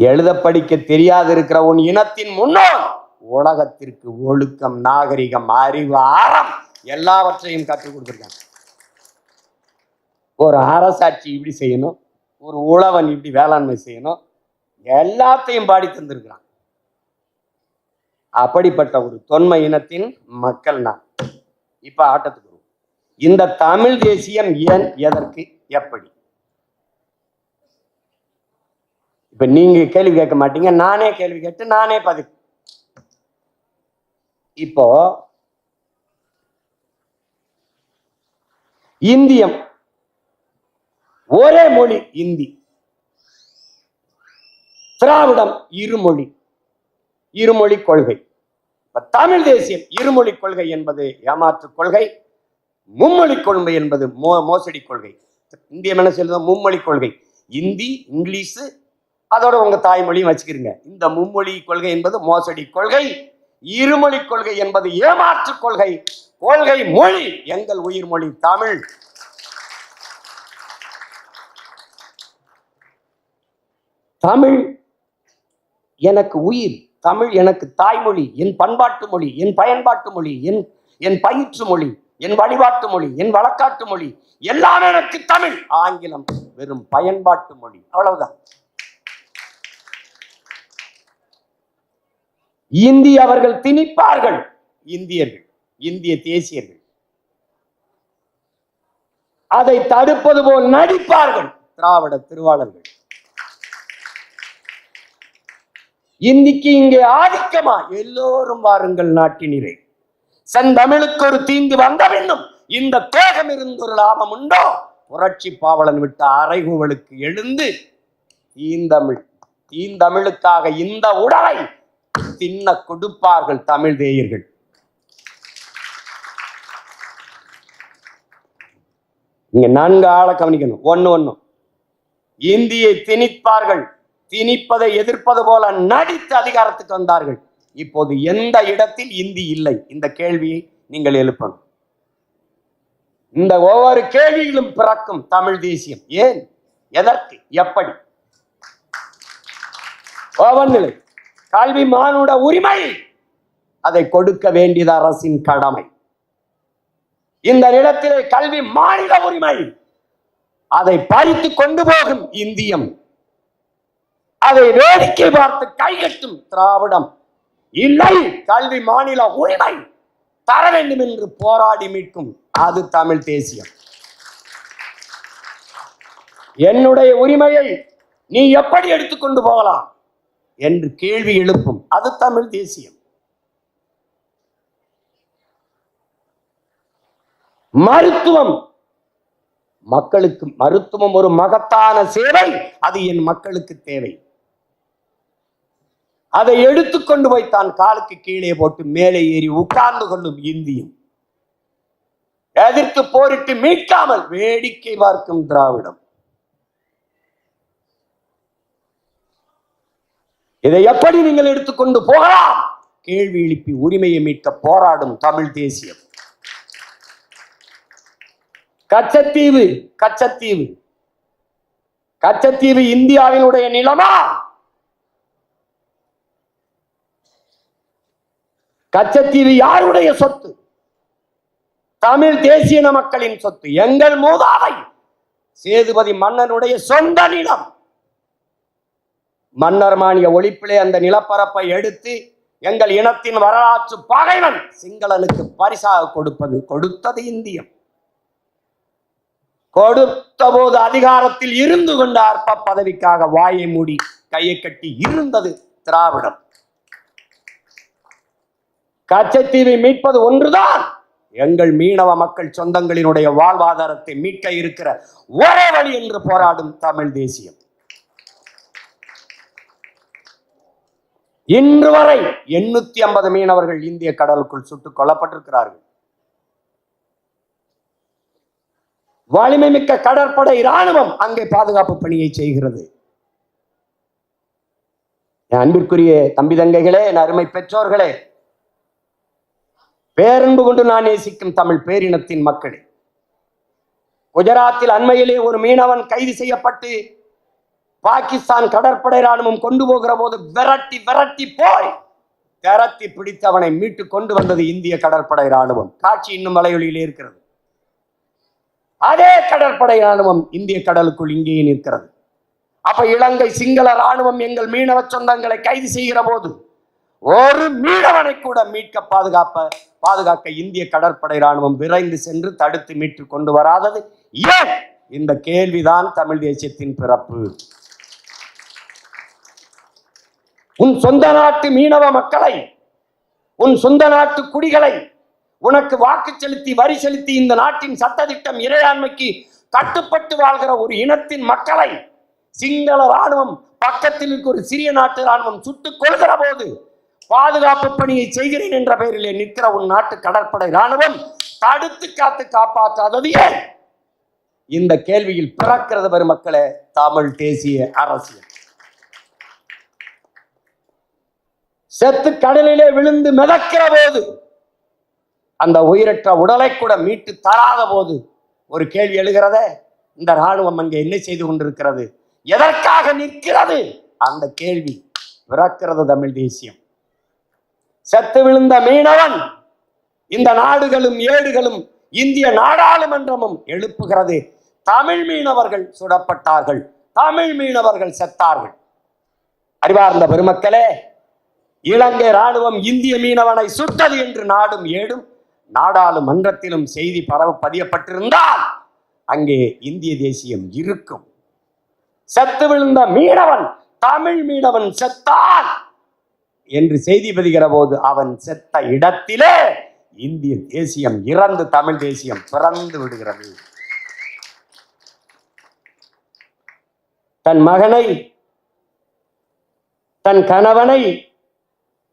எழுத படிக்க தெரியாது இருக்கிற உன் இனத்தின் முன்னோர் உலகத்திற்கு ஒழுக்கம், நாகரிகம், அறிவு, அறம் எல்லாவற்றையும் கற்றுக் கொடுத்திருக்காங்க. ஒரு அரசாட்சி இப்படி செய்யணும், ஒரு உழவன் இப்படி வேளாண்மை செய்யணும், எல்லாத்தையும் பாடி தந்திருக்கிறான். அப்படிப்பட்ட ஒரு தொன்மை இனத்தின் மக்கள் நான். இப்ப ஆட்டத்துக்கு இந்த தமிழ் தேசியம் ஏன், எதற்கு, எப்படி? இப்ப நீங்க கேள்வி கேட்க மாட்டீங்க, நானே கேள்வி கேட்டு நானே பதில். இப்போ இந்தியம் ஒரே மொழி இந்தி, திராவிடம் இருமொழி, இருமொழி கொள்கை. தமிழ் தேசியம் இருமொழி கொள்கை என்பது ஏமாற்று கொள்கை, மும்மொழி கொள்கை என்பது மோசடி கொள்கை. இந்தியம் என்ன சொல்லுது? மும்மொழி கொள்கை. இந்தி, இங்கிலீஷ், அதோட உங்க தாய்மொழியும் வச்சுக்கிறீங்க. இந்த மும்மொழி கொள்கை என்பது மோசடி கொள்கை, இருமொழி கொள்கை என்பது ஏமாற்று கொள்கை. கொள்கை மொழி எங்கள் உயிர் மொழி தமிழ். தமிழ் எனக்கு உயிர், தமிழ் எனக்கு தாய்மொழி, என் பண்பாட்டு மொழி, என் பயன்பாட்டு மொழி, என் பயிற்று மொழி, என் வழிபாட்டு மொழி, என் வழக்காட்டு மொழி, எல்லாம் எனக்கு தமிழ். ஆங்கிலம் வெறும் பயன்பாட்டு மொழி, அவ்வளவுதான். இந்தி அவர்கள் திணிப்பார்கள், இந்தியர்கள், இந்திய தேசியர்கள் அதை தடுப்பது போல் நடிப்பார்கள் திராவிட திருவாளர்கள். இந்திக்கு இங்கே ஆதிக்கமா? எல்லோரும் வாருங்கள் நாட்டினிலே, செந்தமிழுக்கு ஒரு தீங்கு வந்த பின்னும் இந்த தேகம் இருந்து ஒரு லாபம் உண்டோ? புரட்சி பாவலன் விட்ட அறைகூவலுக்கு எழுந்து தீந்தமிழுக்காக இந்த உடலை தின்ன கொடுப்பார்கள் தமிழ் தேயர்கள். நீங்க நன்கு ஆள கவனிக்கணும். ஒண்ணு இந்தியை திணிப்பார்கள், திணிப்பதை எதிர்ப்பது போல நடித்து அதிகாரத்துக்கு வந்தார்கள். இப்போது எந்த இடத்தில் இந்தி இல்லை? இந்த கேள்வியை நீங்கள் எழுப்பணும். இந்த ஒவ்வொரு கேள்வியிலும் பிறக்கும் தமிழ் தேசியம். ஏன், எதற்கு, எப்படி? ஒவ்வொன்றிலே கல்வி மானுட உரிமை, அதை கொடுக்க வேண்டியது அரசின் கடமை. இந்த நிலத்திலே கல்வி மாநில உரிமை, அதை பறித்து கொண்டு போகும் இந்தியம், அதை வேடிக்கை பார்த்து கைகட்டும் திராவிடம். இல்லை, கல்வி மாநில உரிமை தர வேண்டும் என்று போராடி மீட்கும் அது தமிழ் தேசியம். என்னுடைய உரிமையை நீ எப்படி எடுத்துக்கொண்டு போகலாம் என்று கேள்வி எழுப்பும் அது தமிழ் தேசியம். மருத்துவம், மக்களுக்கு மருத்துவம் ஒரு மகத்தான சேவை, அது என் மக்களுக்கு தேவை. அதை எடுத்துக்கொண்டு போய் தான் காலுக்கு கீழே போட்டு மேலே ஏறி உட்கார்ந்து கொள்ளும் இந்தியம். எதிர்த்து போரிட்டு மீட்காமல் வேடிக்கை பார்க்கும் திராவிடம். இதை எப்படி நீங்கள் எடுத்துக்கொண்டு போகலாம்? கேள்வி எழுப்பி உரிமையை மீட்க போராடும் தமிழ் தேசியம். கச்சத்தீவு, கச்சத்தீவு, கச்சத்தீவு இந்தியாவினுடைய நிலமா? கச்சத்தீவு யாருடைய சொத்து? தமிழ் தேசிய மக்களின் சொத்து. எங்கள் மூதாதை சேதுபதி மன்னனுடைய சொந்த நிலம். மன்னர் மானிய ஒழிப்பிலே அந்த நிலப்பரப்பை எடுத்து எங்கள் இனத்தின் வரலாற்று பகைவன் சிங்களனுக்கு பரிசாக கொடுத்தது இந்தியம். கொடுத்த போது அதிகாரத்தில் இருந்து கொண்ட அற்ப பதவிக்காக வாயை மூடி கையை கட்டி இருந்தது திராவிடம். கச்சத்தீவை மீட்பது ஒன்றுதான் எங்கள் மீனவ மக்கள் சொந்தங்களினுடைய வாழ்வாதாரத்தை மீட்க இருக்கிற ஒரே வழி என்று போராடும் தமிழ் தேசியம். இன்று வரை 850 மீனவர்கள் இந்திய கடலுக்குள் சுட்டுக் கொல்லப்பட்டிருக்கிறார்கள். வலிமை மிக்க கடற்படை இராணுவம் அங்கே பாதுகாப்பு பணியை செய்கிறது. அன்பிற்குரிய தம்பி தங்கைகளே, என் அருமை பெற்றோர்களே, பேரன்பு கொண்டு நான் நேசிக்கும் தமிழ் பேரினத்தின் மக்களே, குஜராத்தில் அண்மையிலே ஒரு மீனவன் கைது செய்யப்பட்டு பாகிஸ்தான் கடற்படை ராணுவம் கொண்டு போகிற போது விரட்டி விரட்டி போய் திரட்டி பிடித்து அவனை மீட்டு கொண்டு வந்தது இந்திய கடற்படை ராணுவம். காட்சி இன்னும் வலையொலியிலே இருக்கிறது. அதே கடற்படை ராணுவம் இந்திய கடலுக்குள் இங்கேயே நிற்கிறது. அப்ப இலங்கை சிங்கள ராணுவம் எங்கள் மீனவ சொந்தங்களை கைது செய்கிற போது ஒரு மீனவனை கூட மீட்க பாதுகாக்க இந்திய கடற்படை ராணுவம் விரைந்து சென்று தடுத்து மீட்டு கொண்டு வராதது ஏன்? இந்த கேள்விதான் தமிழ் தேசியத்தின் பிறப்பு. உன் சொந்த நாட்டு மீனவ மக்களை, உன் சொந்த நாட்டு குடிகளை, உனக்கு வாக்கு செலுத்தி வரி செலுத்தி இந்த நாட்டின் சட்டத்திட்டம் இறையாண்மைக்கு கட்டுப்பட்டு வாழ்கிற ஒரு இனத்தின் மக்களை சிங்கள ராணுவம் பக்கத்தில் இருக்க ஒரு சிறிய நாட்டு ராணுவம் சுட்டுக் கொள்கிற போது பாதுகாப்பு பணியை செய்கிறேன் என்ற பெயரிலே நிற்கிற உன் நாட்டு கடற்படை ராணுவம் தடுத்து காத்து காப்பாற்றாதது ஏன்? இந்த கேள்வியில் பிறக்கிறது பெருமக்களே தமிழ் தேசிய அரசியல். செத்து கடலிலே விழுந்து மிதக்கிற போது, அந்த உயிரற்ற உடலை கூட மீட்டு தராத போது ஒரு கேள்வி எழுகிறதே, இந்த ராணுவம் அங்கே என்ன செய்து கொண்டிருக்கிறது, எதற்காக நிற்கிறது? அந்த கேள்வி பிறக்கிறது தமிழ் தேசியம். செத்து விழுந்த மீனவன் இந்த நாடுகளும் ஏடுகளும் இந்திய நாடாளுமன்றமும் எழுப்புகிறது, தமிழ் மீனவர்கள் சுடப்பட்டார்கள், தமிழ் மீனவர்கள் செத்தார்கள். அறிவார்ந்த பெருமக்களே, இலங்கை ராணுவம் இந்திய மீனவனை சுட்டது என்று நாடும் ஏடும் நாடாளுமன்றத்திலும் செய்தி பதியப்பட்டிருந்தால் அங்கே இந்திய தேசியம் இருக்கும். செத்து விழுந்த மீனவன், தமிழ் மீனவன் செத்தான் என்று செய்தி பதிகிற போது அவன் செத்த இடத்திலே இந்திய தேசியம் இறந்து தமிழ் தேசியம் பிறந்து விடுகிறது. தன் மகனை, தன் கணவனை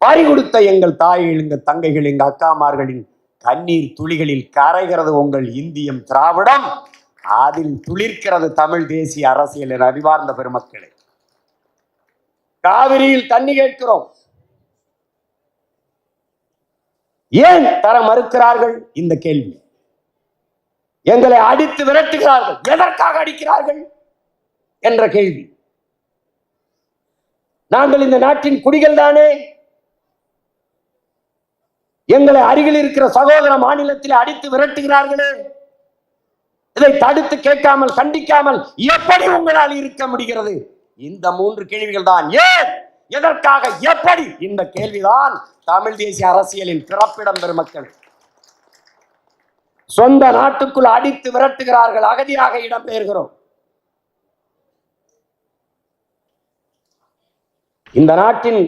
பறிகொடுத்த எங்கள் தாய்கள், எங்கள் தங்கைகள், எங்கள் அக்காமார்களின் கண்ணீர் துளிகளில் கரைகிறது உங்கள் இந்தியம் திராவிடம், அதில் துளிர்க்கிறது தமிழ் தேசிய அரசியல். என அறிவார்ந்த பெருமக்களே, காவிரியில் தண்ணி கேட்கிறோம், ஏன் தர மறுக்கிறார்கள்? இந்த கேள்வி. எங்களை அடித்து விரட்டுகிறார்கள், எதற்காக அடிக்கிறார்கள் என்ற கேள்வி. நாங்கள் இந்த நாட்டின் குடிகள் தானே, எங்களை அருகில் இருக்கிற சகோதர மாநிலத்தில் அடித்து விரட்டுகிறார்களே, இதை தடுத்து கேட்காமல் கண்டிக்காமல் எப்படி உங்களால் இருக்க முடிகிறது? இந்த 3 கேள்விகள் தான். ஏன், எதற்காக, எப்படி? இந்த கேள்விதான் தமிழ் தேசிய அரசியலின் பிறப்பிடம் பெருமக்கள். சொந்த நாட்டுக்குள் அடித்து விரட்டுகிறார்கள், அகதியாக இடம்பெயர்கிறோம். இந்த நாட்டின்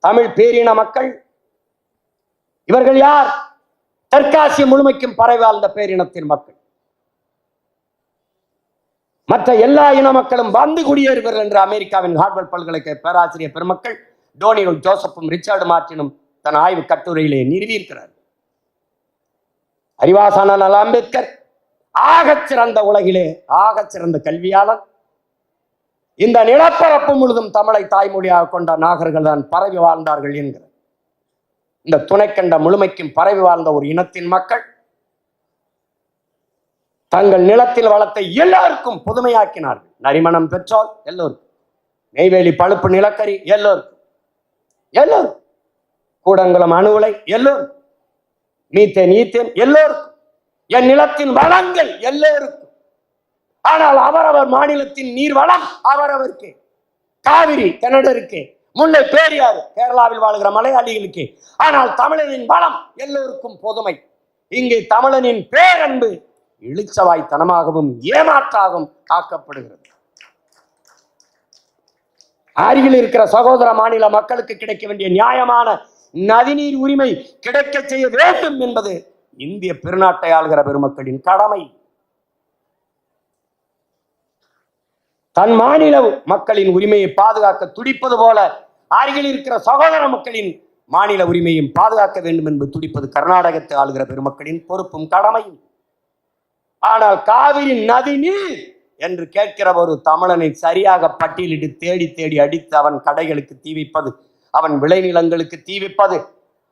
தமிழ் பேரின மக்கள் இவர்கள் யார்? தெற்காசிய முழுமைக்கும் பரவி வாழ்ந்த பேரினத்தின் மக்கள். மற்ற எல்லா இன மக்களும் வந்து குடியேறுவர்கள் என்று அமெரிக்காவின் ஹார்வர்ட் பல்கலைக்கழக பேராசிரியர் பெருமக்கள் டோனியல் ஜோசப்பும் ரிச்சர்டு மார்டினும் தன் ஆய்வு கட்டுரையிலே நிறுவியிருக்கிறார். அறிவாசான அம்பேத்கர் ஆகச் சிறந்த, உலகிலே ஆகச் சிறந்த கல்வியாளர். இந்த நிலப்பரப்பு முழுதும் தமிழை தாய்மொழியாக கொண்ட நாகர்கள் தான் பரவி வாழ்ந்தார்கள் என்கிறார். இந்த துணைக்கண்ட முழுமைக்கும் பரவி வாழ்ந்த ஒரு இனத்தின் மக்கள் தங்கள் நிலத்தில் வளத்தை எல்லாருக்கும் புதுமையாக்கினார்கள். நரிமணம் பெட்ரோல் எல்லோருக்கும், நெய்வேலி பழுப்பு நிலக்கரி எல்லோருக்கும், எல்லோருக்கும், கூடங்குளம் அணு உலை எல்லோருக்கும், மீத்தேன் ஈத்தேன் எல்லோருக்கும், என் நிலத்தின் வளங்கள் எல்லோருக்கும். ஆனால் அவரவர் மாநிலத்தின் நீர் வளம் அவரவருக்கு. காவிரி கன்னடருக்கு, முல்லை பெரியாறு கேரளாவில் வாழ்கிற மலையாளிகளுக்கு. ஆனால் தமிழனின் வளம் எல்லோருக்கும் பொதுமை. இங்கே தமிழனின் பேரன்பு இழிச்சவாய்த்தனமாகவும் ஏமாற்றாகவும் காக்கப்படுகிறது. அருகில் இருக்கிற சகோதர மாநில மக்களுக்கு கிடைக்க வேண்டிய நியாயமான நதிநீர் உரிமை கிடைக்க செய்ய வேண்டும் என்பது இந்திய பெருநாட்டை ஆளுகிற பெருமக்களின் கடமை. தன் மாநில மக்களின் உரிமையை பாதுகாக்க துடிப்பது போல அருகில் இருக்கிற சகோதர மக்களின் மாநில உரிமையும் பாதுகாக்க வேண்டும் என்பது துடிப்பது கர்நாடகத்தை ஆளுகிற பெருமக்களின் பொறுப்பும் கடமையும். ஆனால் காவிரி நதி நீர் என்று கேட்கிற ஒரு தமிழனை சரியாக பட்டியலிட்டு தேடி தேடி அடித்து அவன் கடைகளுக்கு தீ வைப்பது, அவன் விளைநிலங்களுக்கு தீ வைப்பது,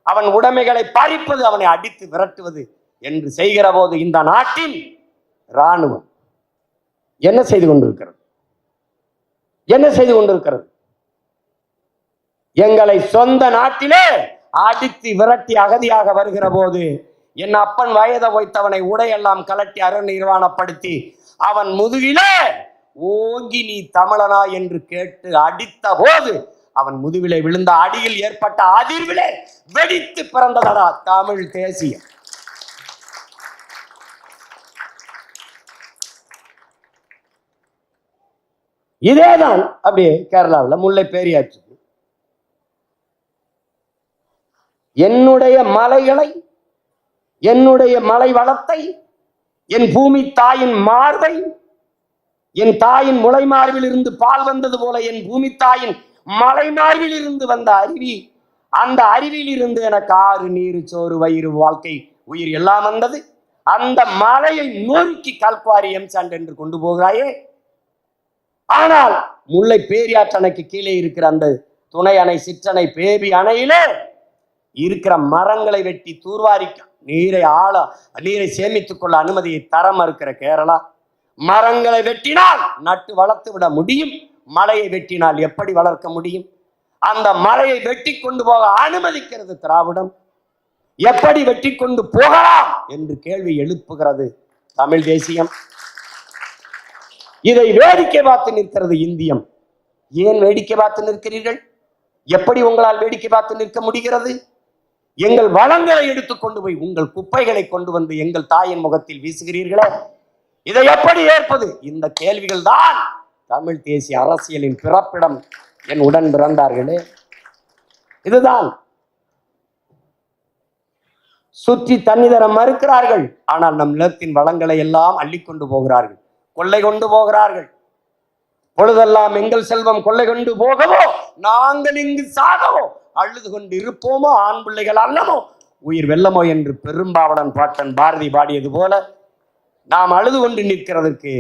அவன் உடைமைகளை பறிப்பது, அவனை அடித்து விரட்டுவது என்று செய்கிற போது இந்த நாட்டின் இராணுவம் என்ன செய்து கொண்டிருக்கிறது? என்ன செய்து கொண்டிருக்கிறது? எங்களை சொந்த நாட்டிலே அடித்து விரட்டி அகதியாக வருகிற போது என் அப்பன் வயதை வைத்தவனை உடையெல்லாம் கலட்டி அரண் நிர்வாணப்படுத்தி அவன் முதுகிலே ஓங்கி நீ தமிழனா என்று கேட்டு அடித்த போது அவன் முதுகிலே விழுந்த அடியில் ஏற்பட்ட அதிர்விலே வெடித்து பிறந்ததடா தமிழ் தேசியம். இதேதான் அப்படியே கேரளாவில் முல்லை பெரியாற்று என்னுடைய மலைகளை, என்னுடைய மலை வளத்தை, என் பூமி தாயின் மார்பை, என் தாயின் முளை மார்பில் இருந்து பால் வந்தது போல என் பூமி தாயின் மலை மார்பில் இருந்து வந்த அருவி, அந்த அருவியில் இருந்து எனக்கு ஆறு நீர் சோறு வயிறு வாழ்க்கை உயிர் எல்லாம் வந்தது. அந்த மலையை நொறுக்கி கல்குவாரி எம்சாண்ட் என்று கொண்டு போகிறாயே. ஆனால் முல்லை பேரியாற்றணைக்கு கீழே இருக்கிற அந்த துணை அணை சிற்றணை பேபி அணையிலே இருக்கிற மரங்களை வெட்டி தூர்வாரி நீரை சேமித்துக் கொள்ள அனுமதியை தர மறுக்கிற கேரளா, மரங்களை வெட்டினால் நட்டு வளர்த்து விட முடியும், மலையை வெட்டினால் எப்படி வளர்க்க முடியும்? அந்த மலையை வெட்டி கொண்டு போக அனுமதிக்கிறது திராவிடம். எப்படி வெட்டி கொண்டு போகலாம் என்று கேள்வி எழுப்புகிறது தமிழ் தேசியம். இதை வேடிக்கை பார்த்து நிற்கிறது இந்தியம். ஏன் வேடிக்கை பார்த்து நிற்கிறீர்கள்? எப்படி உங்களால் வேடிக்கை பார்த்து நிற்க முடிகிறது? எங்கள் வளங்களை எடுத்துக்கொண்டு போய் உங்கள் குப்பைகளை கொண்டு வந்து எங்கள் தாயின் முகத்தில் வீசுகிறீர்களே, இதை எப்படி ஏற்பது? இந்த கேள்விகள் தான் தமிழ் தேசிய அரசியலின் பிறப்பிடம். என் உடன் பிறந்தார்களே, இதுதான். சுற்றி தண்ணி தர மறுக்கிறார்கள், ஆனால் நம் நிலத்தின் வளங்களை எல்லாம் அள்ளிக்கொண்டு போகிறார்கள், கொள்ளை கொண்டு போகிறார்கள். பொழுதெல்லாம் எங்கள் செல்வம் கொள்ளை கொண்டு போகவோ நாங்கள் இங்கு சாகவோ அழுது கொண்டு இருப்போமோ ஆண் பிள்ளைகள் அல்லமோ உயிர் வெல்லமோ என்று பெரும்பாவடன் பாட்டன் பாரதி பாடியது போல நாம் அழுது கொண்டு நிற்கிறதற்கு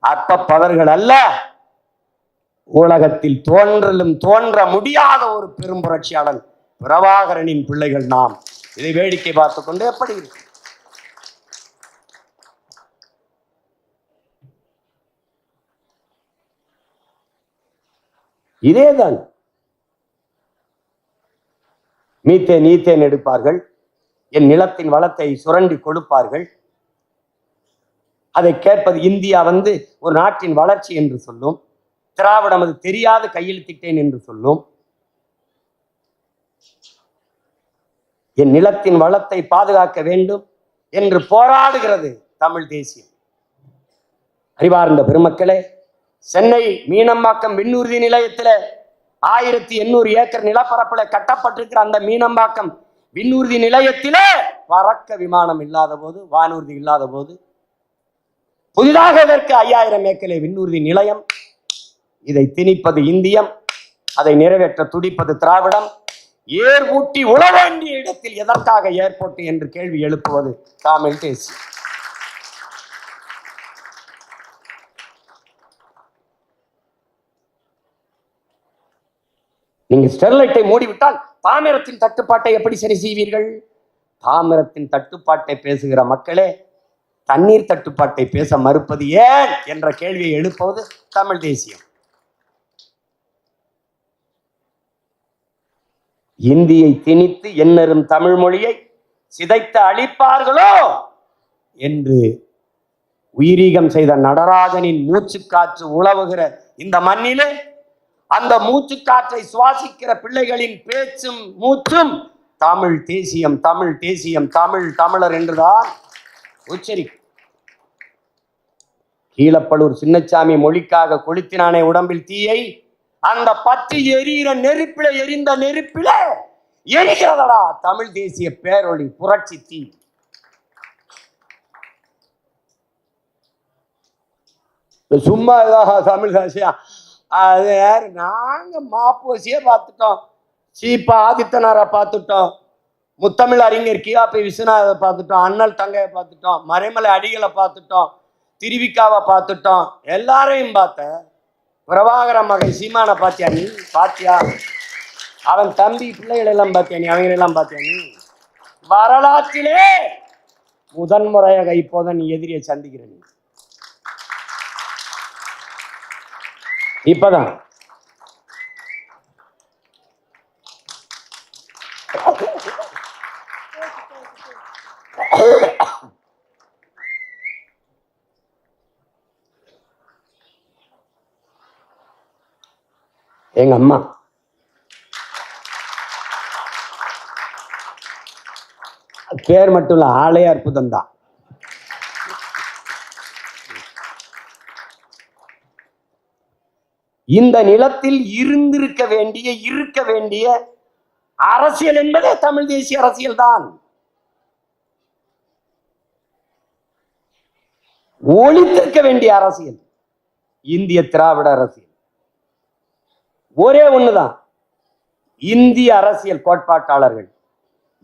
அற்ப பதர்கள் அல்ல, உலகத்தில் தோன்றலும் தோன்ற முடியாத ஒரு பெரும் புரட்சியாளன் பிரபாகரனின் பிள்ளைகள் நாம். இதை வேடிக்கை பார்த்து கொண்டு எப்படி இருக்கு? இதேதான். மீத்தேன் ஈத்தேன் எடுப்பார்கள், என் நிலத்தின் வளத்தை சுரண்டி கொடுப்பார்கள். அதை கேட்பது இந்தியா ஒரு நாட்டின் வளர்ச்சி என்று சொல்லும், திராவிடம் அது தெரியாது கையெழுத்திட்டேன் என்று சொல்லும். என் நிலத்தின் வளத்தை பாதுகாக்க வேண்டும் என்று போராடுகிறது தமிழ் தேசியம். அறிவார்ந்த பெருமக்களே, சென்னை மீனம்பாக்கம் விண்ணூர்தி நிலையத்தில் 1800 ஏக்கர் நிலப்பரப்புல கட்டப்பட்டிருக்கிற அந்த மீனம்பாக்கம் விண்ணூர்தி நிலையத்திலே பறக்க விமானம் இல்லாத போது, வானூர்தி இல்லாத போது, புதிதாக இதற்கு 5000 ஏக்கர் விண்ணூர்தி நிலையம். இதை திணிப்பது இந்தியம், அதை நிறைவேற்ற துடிப்பது திராவிடம். ஏர் ஊட்டி உழ வேண்டிய இடத்தில் எதற்காக ஏர்போர்ட் என்று கேள்வி எழுப்புவது தமிழ் தேசியம். நீங்க ஸ்டெர்லைட்டை மூடிவிட்டால் தாமிரத்தின் தட்டுப்பாட்டை எப்படி சரி செய்வீர்கள்? தாமிரத்தின் தட்டுப்பாட்டை பேசுகிற மக்களே, தண்ணீர் தட்டுப்பாட்டை பேச மறுப்பது ஏன் என்ற கேள்வியை எழுப்புவது தமிழ் தேசியம். இந்தியை திணித்து எண்ணரும் தமிழ் மொழியை சிதைத்து அழிப்பார்களோ என்று உயிரீகம் செய்த நடராஜனின் மூச்சுக்காற்று உழவுகிற இந்த மண்ணிலே அந்த மூச்சுக்காற்றை சுவாசிக்கிற பிள்ளைகளின் பேச்சும் மூச்சும் தமிழ் தேசியம், தமிழ் தேசியம், தமிழ் தமிழர் என்றுதான் உச்சரிக்கும். கீழப்பழூர் சின்னச்சாமி மொழிக்காக கொளுத்தினானே உடம்பில் தீயை, அந்த பற்றி எரிகிற நெருப்பில எரிந்த நெருப்பில எரிகிறதடா தமிழ் தேசிய பேரொளி புரட்சி தீ. சும்மா தமிழ் தேசியா அது யாரு? நாங்க மாப்போசியே பார்த்துட்டோம், சீப்பா ஆதித்தனாரை பார்த்துட்டோம், முத்தமிழ் அறிஞர் கியாபி விஸ்வநாதை பார்த்துட்டோம், அண்ணல் தங்கையை பார்த்துட்டோம், மறைமலை அடிகளை பார்த்துட்டோம், திருவிக்காவை பார்த்துட்டோம், எல்லாரையும் பார்த்த. பிரபாகர மகன் சீமானை பார்த்தியா நீ? பார்த்தியா? அவன் தம்பி பிள்ளைகள் எல்லாம் பார்த்தியா நீ? அவங்களெல்லாம் பார்த்தியா நீ? வரலாற்றிலே முதன்முறையாக இப்போதான் நீ எதிரியை சந்திக்கிற. நீ இப்பதான் எங்க அம்மா பேர் மட்டும் இல்ல, ஆளே அற்புதம் தான். இந்த நிலத்தில் இருக்க வேண்டிய அரசியல் என்பதே தமிழ் தேசிய அரசியல் தான். ஒழித்திருக்க வேண்டிய அரசியல் இந்திய திராவிட அரசியல். ஒரே ஒண்ணுதான், இந்திய அரசியல் கோட்பாட்டாளர்கள்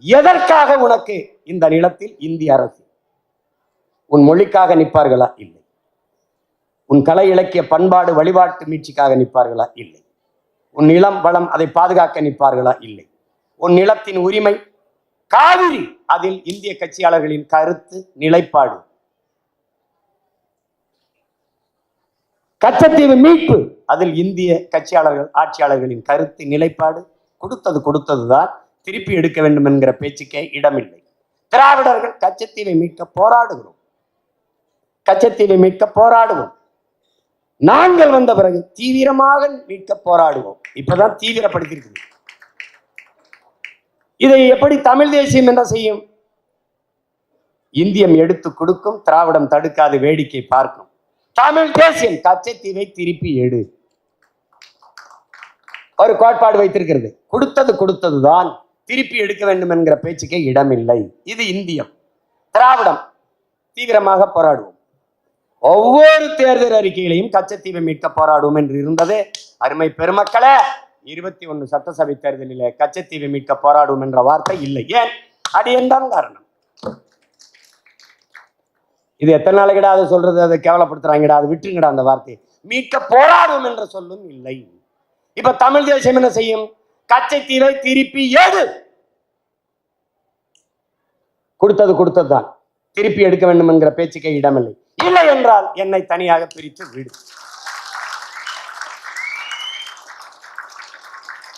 எதற்காக உனக்கு இந்த நிலத்தில் இந்திய அரசியல்? உன் மொழிக்காக நிற்பார்களா? இல்லை. உன் கலை இலக்கிய பண்பாடு வழிபாட்டு மீட்சிக்காக நிற்பார்களா? இல்லை. உன் நிலம் வளம் அதை பாதுகாக்க நிற்பார்களா? இல்லை. உன் நிலத்தின் உரிமை காவிரி, அதில் இந்திய கட்சியாளர்களின் கருத்து நிலைப்பாடு. கச்சத்தீவு மீட்பு, அதில் இந்திய கட்சியாளர்கள் ஆட்சியாளர்களின் கருத்து நிலைப்பாடு. கொடுத்ததுதான், திருப்பி எடுக்க வேண்டும் என்கிற பேச்சுக்கே இடமில்லை. திராவிடர்கள் கச்சத்தீவை மீட்க போராடுகிறோம், கச்சத்தீவை மீட்க போராடுவோம். நாங்கள் வந்த பிறகு தீவிரமாக மீட்க போராடுவோம். இப்பதான் தீவிரப்படுத்திருக்கு. இதை எப்படி தமிழ் தேசியம் என்ன செய்யும்? இந்தியம் எடுத்து கொடுக்கும், திராவிடம் தடுக்காது வேடிக்கை பார்க்கும். தமிழ் தேசியம் கச்சத்தீவை திருப்பி எடு ஒரு கோட்பாடு வைத்திருக்கிறது. கொடுத்ததுதான், திருப்பி எடுக்க வேண்டும் என்கிற பேச்சுக்கே இடமில்லை. இது இந்தியம். திராவிடம் தீவிரமாக போராடுவோம். ஒவ்வொரு தேர்தல் அறிக்கையிலையும் கச்சத்தீவை மீட்க போராடுவோம் என்று இருந்தது. அருமை பெருமக்களே, 21 சட்டசபை தேர்தலில் கச்சத்தீவை மீட்க போராடுவோம் என்ற வார்த்தை இல்லை. ஏன்? அது என்ன காரணம்? இது எத்தனை நாளைக்கிடா அதை சொல்றது? அதை கேவலப்படுத்துறாங்கடா, அதை விட்டுருங்கடா. அந்த வார்த்தை மீட்க போராடுவோம் என்ற சொல்லும் இல்லை. இப்ப தமிழ் தேசியம் என்ன செய்யும்? கச்சத்தீவை திருப்பி ஏது. கொடுத்ததுதான், திருப்பி எடுக்க வேண்டும் என்கிற பேச்சுக்கே இடமில்லை. இல்லை என்றால் என்னை தனியாக பிரித்து விடு.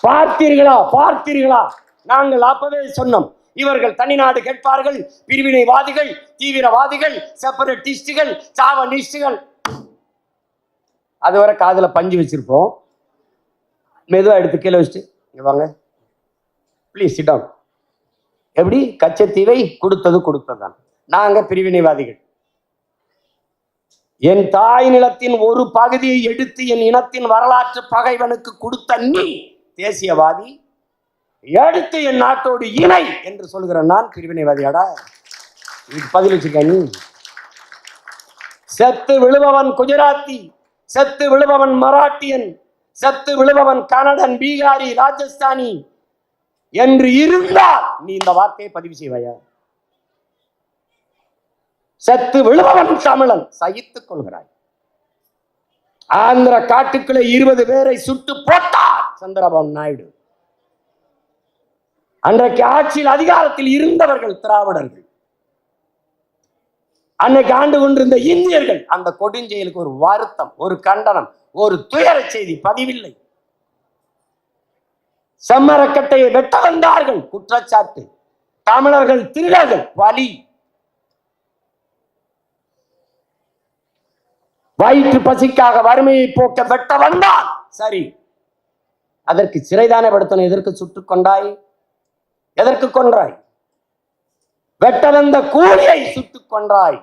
பார்த்தீர்களா? நாங்கள் அப்பவே சொன்னோம், இவர்கள் தனிநாடு கேட்பார்கள், பிரிவினைவாதிகள், தீவிரவாதிகள், செப்பரேட்டிஸ்டுகள், சாவனிஸ்டுகள். அதுவரை காதுல பஞ்சு வச்சிருப்போம். மெதுவா எடுத்து கீழே வச்சுட்டு இங்க வாங்க ப்ளீஸ் சிட் டவுன். எப்படி? கச்சத்தீவை கொடுத்ததுதான். நாங்க பிரிவினைவாதிகள். என் தாய் நிலத்தின் ஒரு பகுதியை எடுத்து என் இனத்தின் வரலாற்று பகைவனுக்கு கொடுத்த நீ தேசியவாதி, எடுத்து என் நாட்டோடு இணை என்று சொல்கிற நான் பிரிவினைவாதியாடா? இதுக்கு பதில் வச்சிருக்க நீ. செத்து விழுபவன் குஜராத்தி, செத்து விழுபவன் மராட்டியன், செத்து விழுபவன் கன்னடன், பீகாரி, ராஜஸ்தானி என்று இருந்தால் நீ இந்த வார்த்தையை பதிவு செய்வாயா? செத்து விழுபவன் தமிழன், சகித்துக் கொள்கிறாய். ஆந்திர காட்டுக்குள்ளே 20 பேரை சுட்டு போட்டார் சந்திரபாபு நாயுடு. அன்றைக்கு ஆட்சியில் அதிகாரத்தில் இருந்தவர்கள் திராவிடர்கள். அன்னைக்கு ஆண்டு கொண்டிருந்த இந்தியர்கள். அந்த கொடுஞ்செயலுக்கு ஒரு வருத்தம், ஒரு கண்டனம், ஒரு துயர செய்தி பதிவில்லை. செம்மரக்கட்டையை வெட்ட வந்தார்கள், குற்றச்சாட்டு. தமிழர்கள் திருடர்கள், வலி. வயிற்று பசிக்காக வறுமையை போக்க வெட்ட வந்தால் சரி, அதற்கு சிறைதானே படுத்தணும். எதற்கு சுட்டுக் கொண்டாய்? எதற்கு கொன்றாய்? வெட்ட வந்த கூலியை சுட்டுக் கொன்றாய்.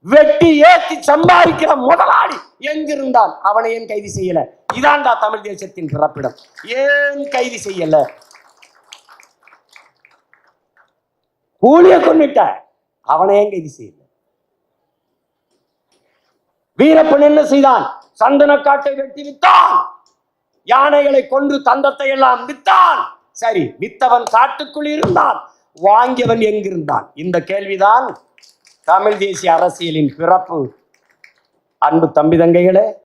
வெட்டி ஏற்றி சம்பாதிக்கிற முதலாளி எங்கிருந்தான்? அவனை ஏன் கைது செய்யல? இதான்டா தமிழ் தேசத்தின் பிறப்பிடம். ஏன் கைது செய்யல? கூலிய கொண்டுட்ட, அவனை ஏன் கைது செய்யல? வீரப்பன் என்ன செய்தான்? சந்தனக்காட்டை வெட்டி வித்தான், யானைகளை கொன்று தந்தத்தை எல்லாம் வித்தான். சரி, வித்தவன் காட்டுக்குள் இருந்தான், வாங்கியவன் எங்கிருந்தான்? இந்த கேள்விதான் தமிழ் தேசிய அரசியலின் பிறப்பு. அன்பு தம்பி தங்கைகளே,